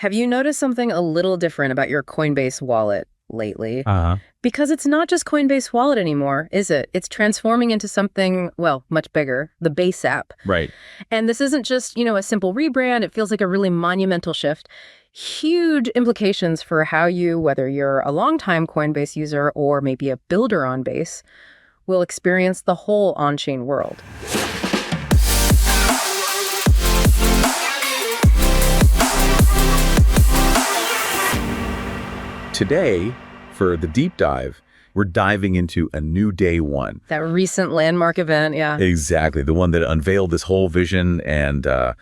Have you noticed something a little different about your Coinbase wallet lately? Because it's not just Coinbase Wallet anymore, is it? It's transforming into something, well, much bigger, the Base app. Right. And this isn't just, a simple rebrand. It feels like a really monumental shift. Huge implications for how you, whether you're a longtime Coinbase user or maybe a builder on Base, will experience the whole on-chain world. Today, for the deep dive, we're diving into a new day one. That recent landmark event, yeah. Exactly. The one that unveiled this whole vision and the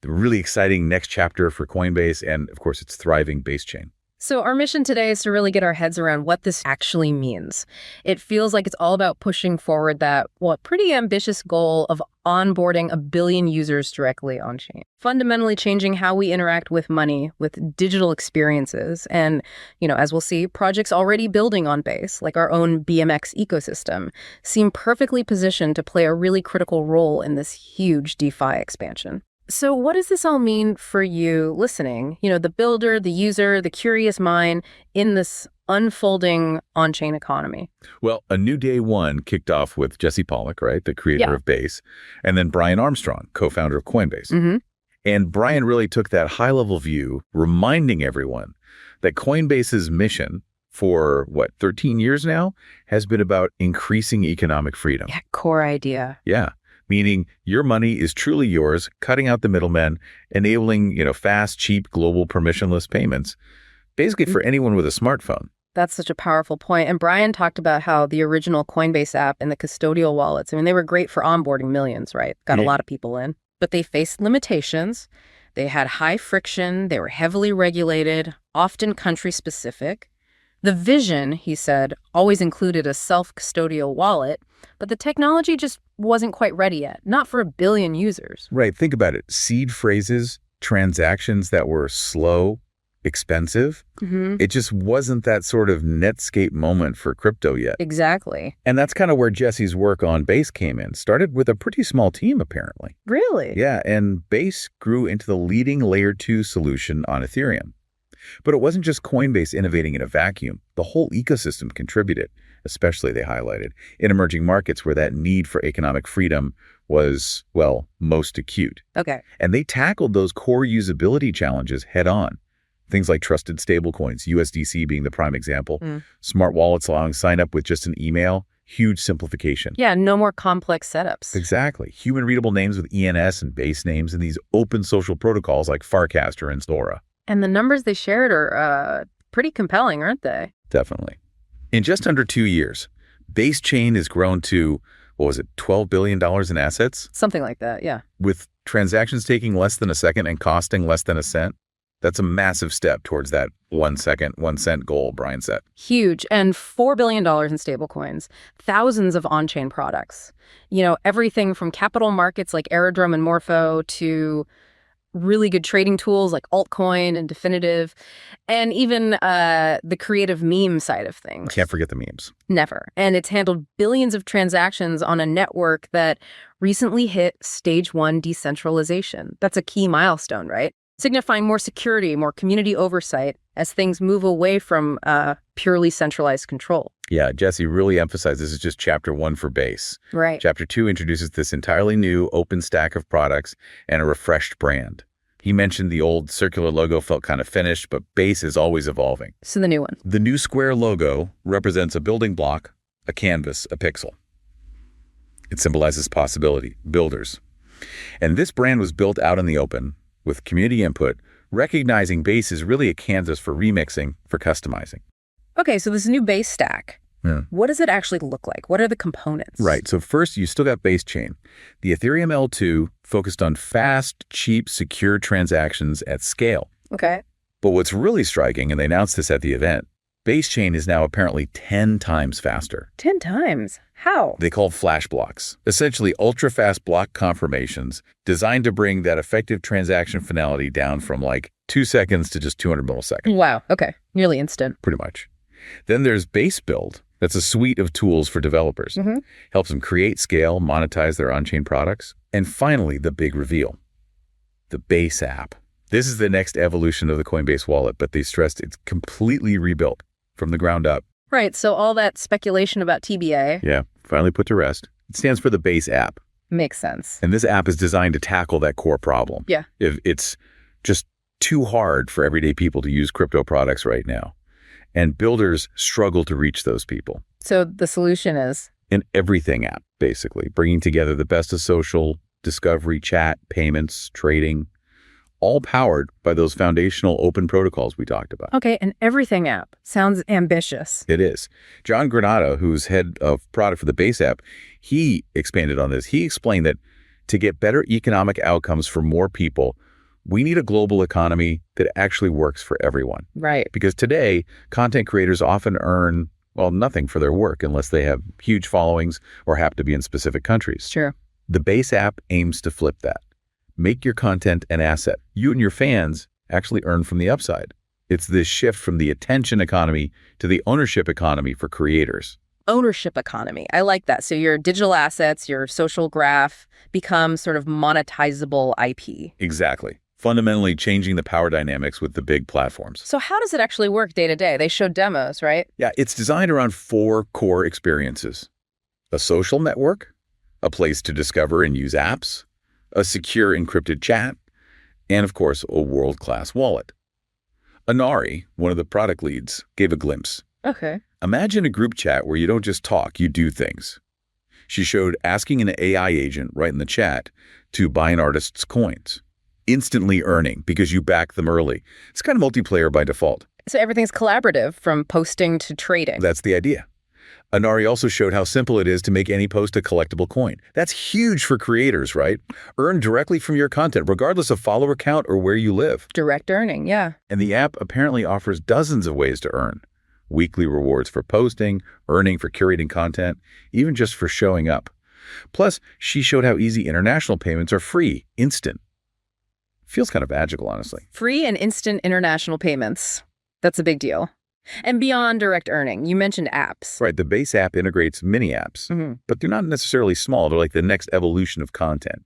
really exciting next chapter for Coinbase and, of course, its thriving Base chain. So our mission today is to really get our heads around what this actually means. It feels like it's all about pushing forward that, pretty ambitious goal of onboarding 1 billion users directly on-chain. Fundamentally changing how we interact with money, with digital experiences. And, as we'll see, projects already building on Base, like our own BMX ecosystem, seem perfectly positioned to play a really critical role in this huge DeFi expansion. So what does this all mean for you listening? The builder, the user, the curious mind in this unfolding on-chain economy. Well, a new day one kicked off with Jesse Pollak, right, the creator of Base, and then Brian Armstrong, co-founder of Coinbase. And Brian really took that high-level view, reminding everyone that Coinbase's mission for, 13 years now, has been about increasing economic freedom. Yeah, core idea. Yeah. Meaning your money is truly yours, cutting out the middlemen, enabling, fast, cheap, global, permissionless payments, basically for anyone with a smartphone. That's such a powerful point. And Brian talked about how the original Coinbase app and the custodial wallets, they were great for onboarding millions, right? Got a lot of people in. But they faced limitations. They had high friction. They were heavily regulated, often country-specific. The vision, he said, always included a self-custodial wallet, but the technology just wasn't quite ready yet, not for 1 billion users. Right. Think about it. Seed phrases, transactions that were slow, expensive. It just wasn't that sort of Netscape moment for crypto yet. Exactly. And that's kind of where Jesse's work on Base came in. Started with a pretty small team, apparently. Really? Yeah, and Base grew into the leading layer 2 solution on Ethereum. But it wasn't just Coinbase innovating in a vacuum. The whole ecosystem contributed, especially, they highlighted, in emerging markets where that need for economic freedom was, most acute. Okay. And they tackled those core usability challenges head on. Things like trusted stablecoins, USDC being the prime example, smart wallets allowing sign up with just an email, huge simplification. Yeah, no more complex setups. Exactly. Human readable names with ENS and base names and these open social protocols like Farcaster and Zora. And the numbers they shared are pretty compelling, aren't they? Definitely. In just under 2 years, Base chain has grown to, $12 billion in assets? Something like that, yeah. With transactions taking less than a second and costing less than a cent? That's a massive step towards that 1 second, 1 cent goal Brian set. Huge. And $4 billion in stablecoins, thousands of on-chain products. Everything from capital markets like Aerodrome and Morpho to really good trading tools like Altcoin and Definitive, and even the creative meme side of things. Can't forget the memes. Never. And it's handled billions of transactions on a network that recently hit stage 1 decentralization. That's a key milestone, right? Signifying more security, more community oversight as things move away from purely centralized control. Yeah, Jesse really emphasized this is just chapter 1 for Base. Right. Chapter 2 introduces this entirely new open stack of products and a refreshed brand. He mentioned the old circular logo felt kind of finished, but Base is always evolving. So the new one. The new square logo represents a building block, a canvas, a pixel. It symbolizes possibility, builders. And this brand was built out in the open with community input, recognizing Base is really a canvas for remixing, for customizing. Okay, so this new Base stack, what does it actually look like? What are the components? Right, so first you still got Base chain. The Ethereum L2 focused on fast, cheap, secure transactions at scale. Okay. But what's really striking, and they announced this at the event, Base chain is now apparently 10 times faster. 10 times? How? They call Flashblocks, essentially ultra-fast block confirmations designed to bring that effective transaction finality down from 2 seconds to just 200 milliseconds. Wow, okay. Nearly instant. Pretty much. Then there's Base Build. That's a suite of tools for developers. Helps them create, scale, monetize their on-chain products. And finally, the big reveal, the Base app. This is the next evolution of the Coinbase wallet, but they stressed it's completely rebuilt from the ground up. Right, so all that speculation about TBA. Yeah, finally put to rest. It stands for the Base app. Makes sense. And this app is designed to tackle that core problem. Yeah. If it's just too hard for everyday people to use crypto products right now. And builders struggle to reach those people. So the solution is? An everything app, basically, bringing together the best of social, discovery, chat, payments, trading, all powered by those foundational open protocols we talked about. Okay, an everything app. Sounds ambitious. It is. John Granado, who's head of product for the Base app, he expanded on this. He explained that to get better economic outcomes for more people, we need a global economy that actually works for everyone. Right. Because today, content creators often earn, well, nothing for their work unless they have huge followings or happen to be in specific countries. Sure. The Base app aims to flip that. Make your content an asset. You and your fans actually earn from the upside. It's this shift from the attention economy to the ownership economy for creators. Ownership economy. I like that. So your digital assets, your social graph become sort of monetizable IP. Exactly. Fundamentally changing the power dynamics with the big platforms. So how does it actually work day to day? They showed demos, right? Yeah, it's designed around 4 core experiences. A social network, a place to discover and use apps, a secure encrypted chat, and of course, a world-class wallet. Anari, one of the product leads, gave a glimpse. Okay. Imagine a group chat where you don't just talk, you do things. She showed asking an AI agent right in the chat to buy an artist's coins, instantly earning because you back them early. It's kind of multiplayer by default. So everything's collaborative from posting to trading. That's the idea. Anari also showed how simple it is to make any post a collectible coin. That's huge for creators, right? Earn directly from your content, regardless of follower count or where you live. Direct earning, yeah. And the app apparently offers dozens of ways to earn. Weekly rewards for posting, earning for curating content, even just for showing up. Plus, she showed how easy international payments are free, instant. Feels kind of magical, honestly. Free and instant international payments. That's a big deal. And beyond direct earning, you mentioned apps. Right, the Base app integrates mini apps, but they're not necessarily small. They're like the next evolution of content.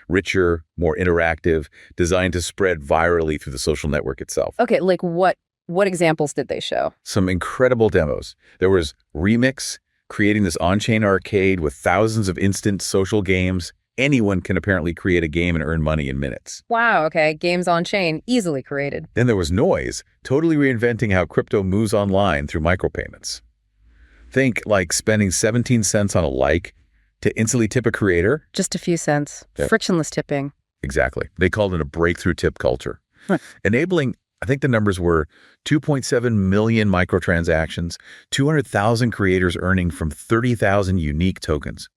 Richer, more interactive, designed to spread virally through the social network itself. Okay, like what examples did they show? Some incredible demos. There was Remix, creating this on-chain arcade with thousands of instant social games. Anyone can apparently create a game and earn money in minutes. Wow, okay. Games on chain, easily created. Then there was Noise, totally reinventing how crypto moves online through micropayments. Think like spending 17 cents on a like to instantly tip a creator. Just a few cents. Yeah. Frictionless tipping. Exactly. They called it a breakthrough tip culture. Enabling, I think the numbers were 2.7 million microtransactions, 200,000 creators earning from 30,000 unique tokens.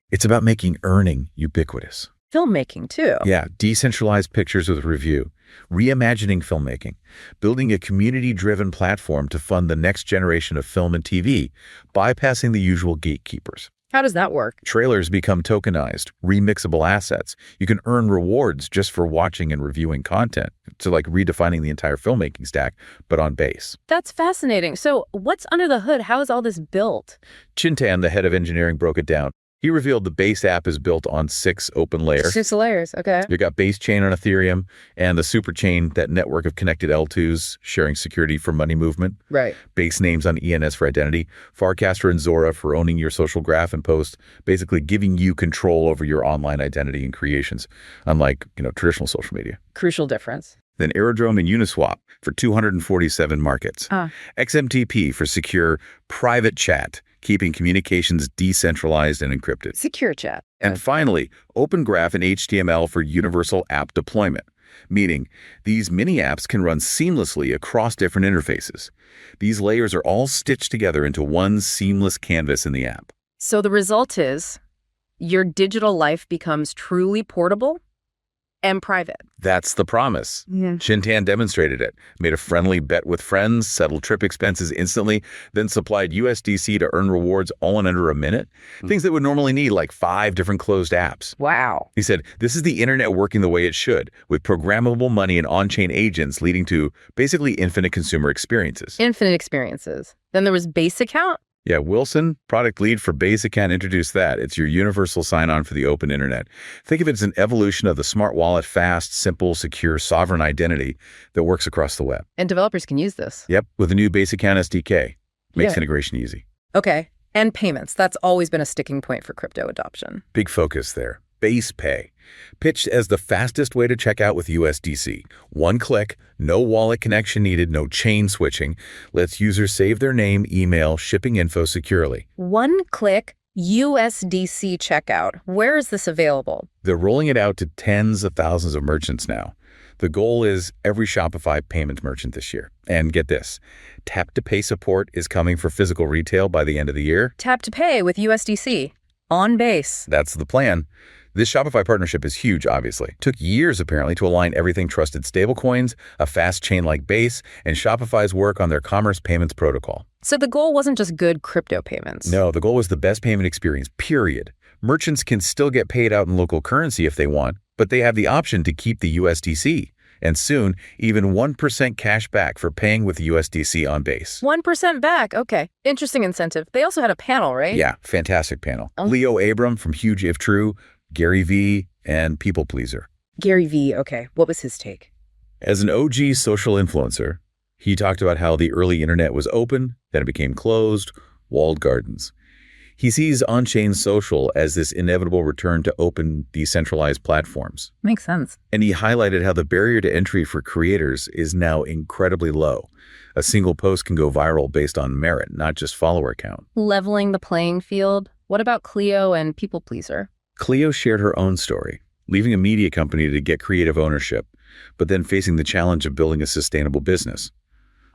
It's about making earning ubiquitous. Filmmaking, too. Yeah, decentralized pictures with review, reimagining filmmaking, building a community-driven platform to fund the next generation of film and TV, bypassing the usual gatekeepers. How does that work? Trailers become tokenized, remixable assets. You can earn rewards just for watching and reviewing content. So like redefining the entire filmmaking stack, but on Base. That's fascinating. So what's under the hood? How is all this built? Chintan, the head of engineering, broke it down. He revealed the Base app is built on 6 open layers. 6 layers, okay. You got Base chain on Ethereum and the super chain, that network of connected L2s sharing security for money movement. Right. Base names on ENS for identity. Farcaster and Zora for owning your social graph and post, basically giving you control over your online identity and creations, unlike, traditional social media. Crucial difference. Then Aerodrome and Uniswap for 247 markets. XMTP for secure private chat, keeping communications decentralized and encrypted. Secure chat. And finally, Open Graph and HTML for universal app deployment, meaning these mini apps can run seamlessly across different interfaces. These layers are all stitched together into one seamless canvas in the app. So the result is your digital life becomes truly portable and private. That's the promise. Yeah. Chintan demonstrated it, made a friendly bet with friends, settled trip expenses instantly, then supplied USDC to earn rewards all in under a minute. Things that would normally need like 5 different closed apps. Wow. He said, this is the internet working the way it should, with programmable money and on-chain agents leading to basically infinite consumer experiences. Infinite experiences. Then there was Base account. Yeah, Wilson, product lead for Base Account, introduced that. It's your universal sign-on for the open internet. Think of it as an evolution of the smart wallet, fast, simple, secure, sovereign identity that works across the web. And developers can use this. Yep, with the new Base Account SDK. Makes Yeah. integration easy. Okay. And payments. That's always been a sticking point for crypto adoption. Big focus there. Base Pay. Pitched as the fastest way to check out with USDC. One click, no wallet connection needed, no chain switching. Lets users save their name, email, shipping info securely. One click USDC checkout. Where is this available? They're rolling it out to tens of thousands of merchants now. The goal is every Shopify payments merchant this year. And get this, tap-to-pay support is coming for physical retail by the end of the year. Tap to pay with USDC. On Base. That's the plan. This Shopify partnership is huge, obviously. Took years, apparently, to align everything trusted stablecoins, a fast chain like Base, and Shopify's work on their commerce payments protocol. So the goal wasn't just good crypto payments. No, the goal was the best payment experience, period. Merchants can still get paid out in local currency if they want, but they have the option to keep the USDC. And soon, even 1% cash back for paying with USDC on Base. 1% back. Okay. Interesting incentive. They also had a panel, right? Yeah, fantastic panel. Oh. Leo Abram from Huge If True, Gary Vee, and People Pleaser. Gary Vee. Okay. What was his take? As an OG social influencer, he talked about how the early internet was open, then it became closed, walled gardens. He sees on-chain social as this inevitable return to open, decentralized platforms. Makes sense. And he highlighted how the barrier to entry for creators is now incredibly low. A single post can go viral based on merit, not just follower count. Leveling the playing field. What about Clio and People Pleaser? Clio shared her own story, leaving a media company to get creative ownership, but then facing the challenge of building a sustainable business.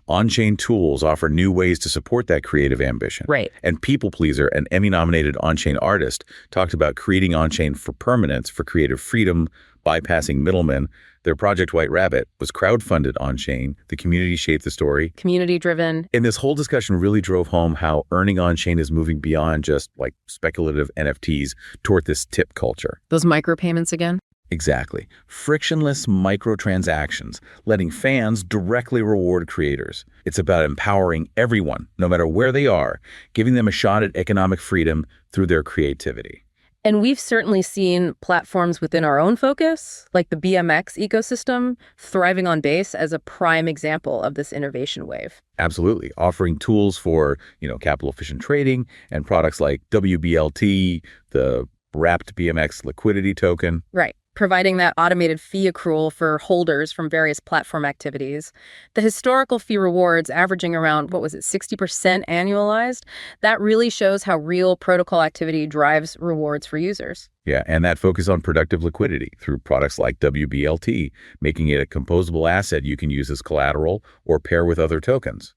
On-chain tools offer new ways to support that creative ambition. Right. And People Pleaser, an Emmy-nominated on-chain artist, talked about creating on-chain for permanence, for creative freedom, bypassing middlemen. Their project White Rabbit was crowdfunded on-chain. The community shaped the story. Community-driven. And this whole discussion really drove home how earning on-chain is moving beyond just like speculative NFTs toward this tip culture. Those micropayments again? Exactly. Frictionless microtransactions, letting fans directly reward creators. It's about empowering everyone, no matter where they are, giving them a shot at economic freedom through their creativity. And we've certainly seen platforms within our own focus, like the BMX ecosystem, thriving on Base as a prime example of this innovation wave. Absolutely. Offering tools for, capital efficient trading and products like wBLT, the wrapped BMX liquidity token. Right. Providing that automated fee accrual for holders from various platform activities. The historical fee rewards averaging around, 60% annualized? That really shows how real protocol activity drives rewards for users. Yeah, and that focus on productive liquidity through products like wBLT, making it a composable asset you can use as collateral or pair with other tokens.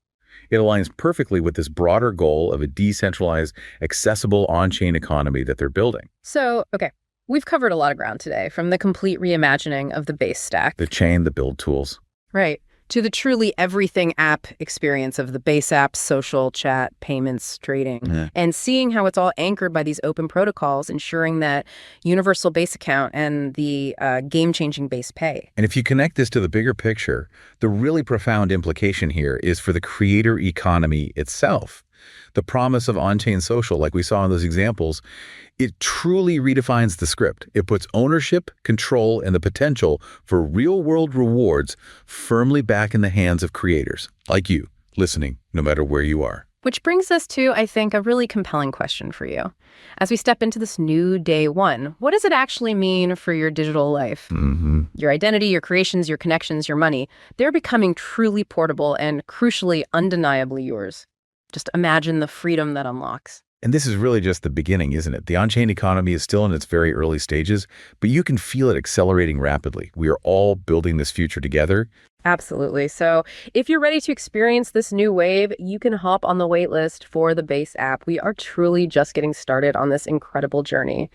It aligns perfectly with this broader goal of a decentralized, accessible on-chain economy that they're building. So, okay. We've covered a lot of ground today, from the complete reimagining of the Base stack. The chain, the build tools. Right. To the truly everything app experience of the Base app, social, chat, payments, trading, and seeing how it's all anchored by these open protocols, ensuring that universal Base account and the game-changing Base Pay. And if you connect this to the bigger picture, the really profound implication here is for the creator economy itself. The promise of on-chain social, like we saw in those examples, it truly redefines the script. It puts ownership, control, and the potential for real-world rewards firmly back in the hands of creators, like you, listening, no matter where you are. Which brings us to, I think, a really compelling question for you. As we step into this new day one, what does it actually mean for your digital life? Your identity, your creations, your connections, your money, they're becoming truly portable and, crucially, undeniably yours. Just imagine the freedom that unlocks. And this is really just the beginning, isn't it? The on-chain economy is still in its very early stages, but you can feel it accelerating rapidly. We are all building this future together. Absolutely. So if you're ready to experience this new wave, you can hop on the waitlist for the Base app. We are truly just getting started on this incredible journey.